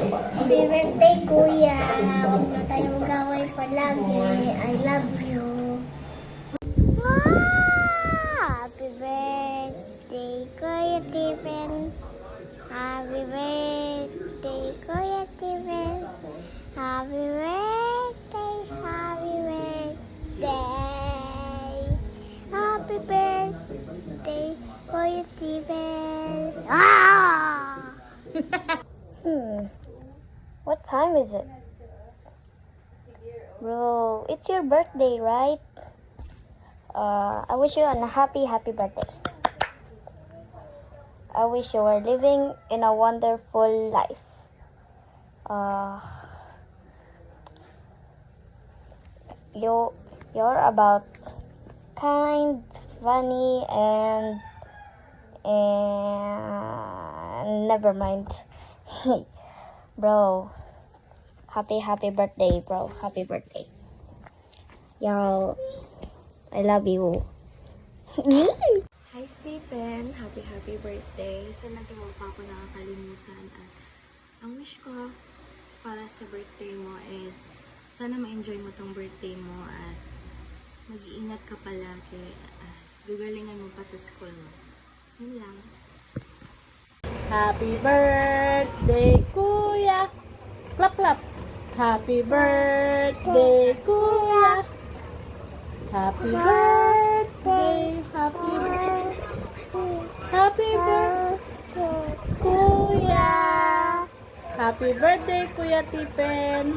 Happy birthday, Kuya. Huwag na tayong gaway palagi. I love you. Happy birthday, Kuya Stephen. Happy birthday, Kuya Stephen. Happy birthday, happy birthday. Happy birthday, Kuya Stephen. What time is it? Bro, it's your birthday, right? I wish you a happy birthday. I wish you were living in a wonderful life. You're about kind, funny, and never mind. Bro, happy birthday, bro. Happy birthday. Yo, I love you. Hi Stephen, happy birthday. Sana di mo pa ako nakakalimutan. At ang wish ko para sa birthday mo is sana ma-enjoy mo tong birthday mo at mag-iingat ka palagi at gagalingan mo pa sa school mo. Yun lang. Happy birthday, Kuya! Clap, clap! Happy birthday, Kuya! Happy birthday, happy birthday, Kuya! Happy birthday, Kuya Stephen!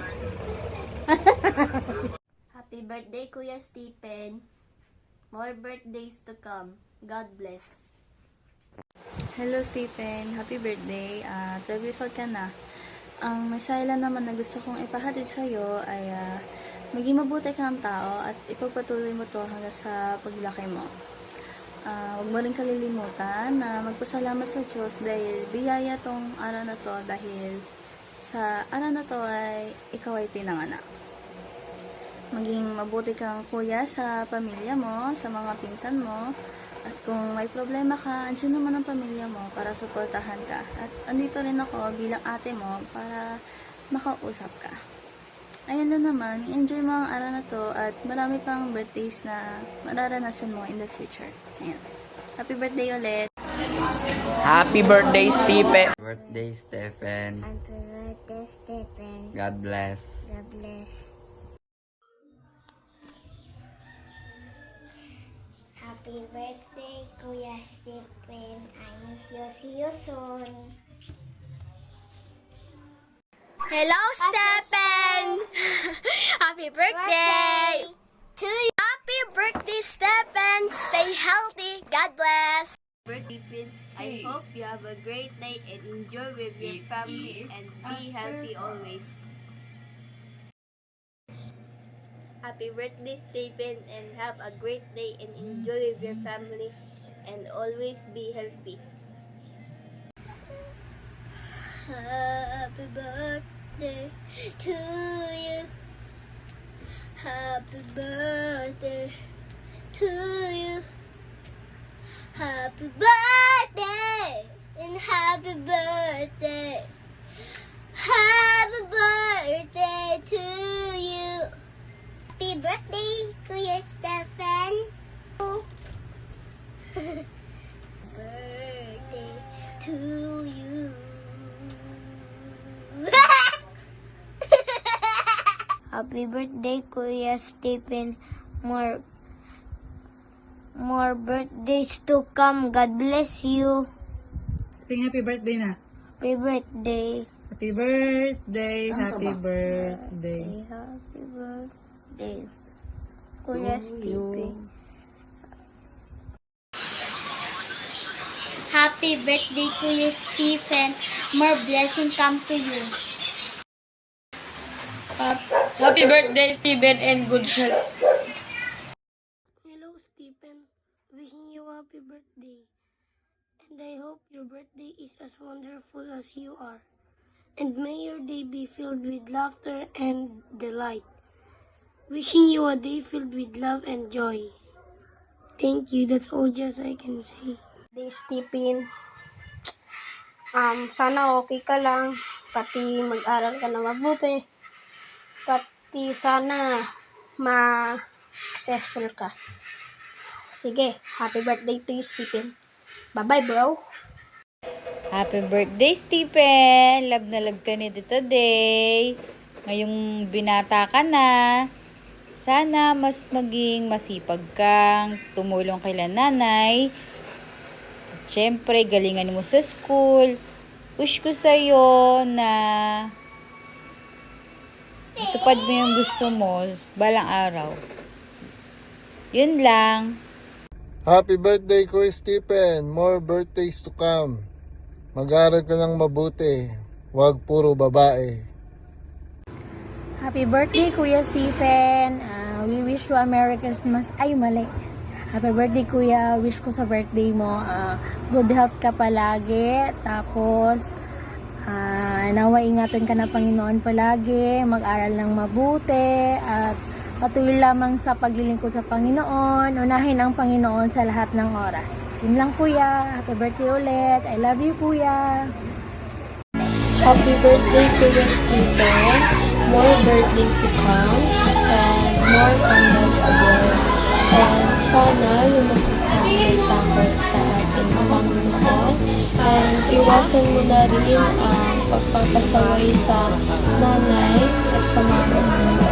Happy birthday Kuya Stephen. More birthdays to come. God bless. Hello Stephen, happy birthday. 12 years old ka na. Ang mensahe lang naman na gusto kong ipahatid sa'yo ay maging mabuti kang tao at ipagpatuloy mo to hanggang sa paglaki mo. Huwag mo rin kalilimutan na magpasalamat sa Diyos dahil biyaya tong araw na to dahil sa araw na to ay ikaw ay pinanganak. Maging mabuti kang kuya sa pamilya mo, sa mga pinsan mo. At kung may problema ka, andyan naman ang pamilya mo para suportahan ka. At andito rin ako bilang ate mo para makausap ka. Ayun na naman, enjoy mo ang araw na to at marami pang birthdays na mararanasan mo in the future. Ayan. Happy birthday ulit! Happy birthday, Stephen! Birthday, Stephen. Happy birthday, Stephen. God bless. God bless. Happy birthday, Kuya Stephen. I miss you. See you soon. Hello, Stephen! Happy birthday! To you! Happy birthday, Stephen! Stay healthy. God bless! Birthday, Stephen. I hope you have a great day and enjoy with your family and be healthy always. Happy birthday, Stephen, and have a great day and enjoy with your family and always be healthy. Happy birthday to you. Happy birthday to you. Happy birthday and happy birthday. Happy birthday to you. Happy birthday, Kuya Stephen. Birthday to you. Happy birthday, Kuya Stephen. More birthdays to come. God bless you. Sing happy birthday na. Happy birthday. Happy birthday, happy birthday. Happy birthday, Kuya Stephen. Happy birthday, Kuya Stephen. More blessing come to you. Happy birthday, Stephen, and good health. Hello, Stephen. Wishing you a happy birthday. And I hope your birthday is as wonderful as you are. And may your day be filled with laughter and delight. Wishing you a day filled with love and joy. Thank you. That's all just I can say. Stephen, Sana okay ka lang, pati mag-aral ka na mabuti, pati sana ma-successful ka. Sige, happy birthday to you, Stephen. Bye-bye, bro. Happy birthday, Stephen! Love na love ka ni Tito Day. Ngayong binata ka na, sana mas maging masipag kang tumulong kay nanay. At syempre, galingan mo sa school. Wish ko sa'yo na matupad mo yung gusto mo balang araw. Yun lang. Happy birthday, Kuya Stephen. More birthdays to come. Mag-aral ka ng mabuti. Huwag puro babae. Happy birthday, Kuya Stephen. We wish you a Merry Christmas. Ay, mali. Happy birthday, Kuya. Wish ko sa birthday mo, good health ka palagi. Tapos, nawa ingatan ka na Panginoon palagi. Mag-aral ng mabuti. At patuloy lamang sa paglilingkod sa Panginoon. Unahin ang Panginoon sa lahat ng oras. Yun lang, Kuya. Happy birthday ulit. I love you, Kuya. Happy birthday, Kuya Stephen. More birthday to come and more candles and sana lumaki ka ng takot sa ating Panginoon and iwasan mo na rin ang pagpapasaway sa nanay at sa mama mo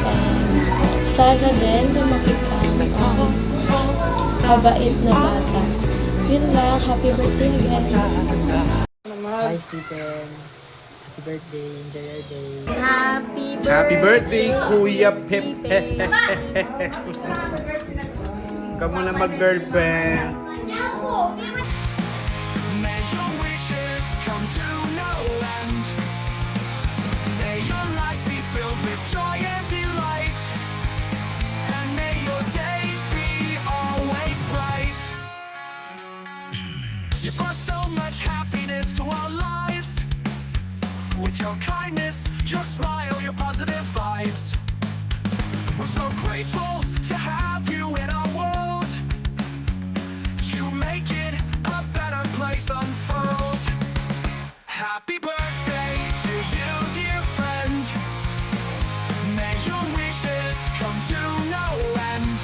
and sana din lumaki ka mabait na bata. Yun lang, happy birthday again. Hi, Stephen. Happy birthday. Enjoy your day. Happy birthday, Kuya Pepe. Kamu na mag-girlfriend. May your wishes come to no end. May your life be filled with joy and delight. And may your days be always bright. You brought so much happiness to our lives. With your kindness, your smile, your positive vibes. We're so grateful to have you in our world. You make it a better place unfurled. Happy birthday to you, dear friend. May your wishes come to no end.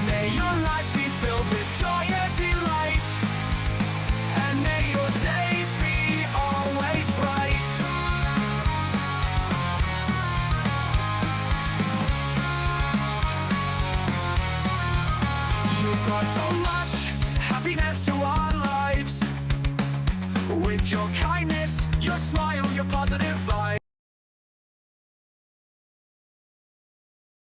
May your life be filled with joy and delight. And may your days be always bright. You brought so much happiness to our lives. With your kindness, your smile.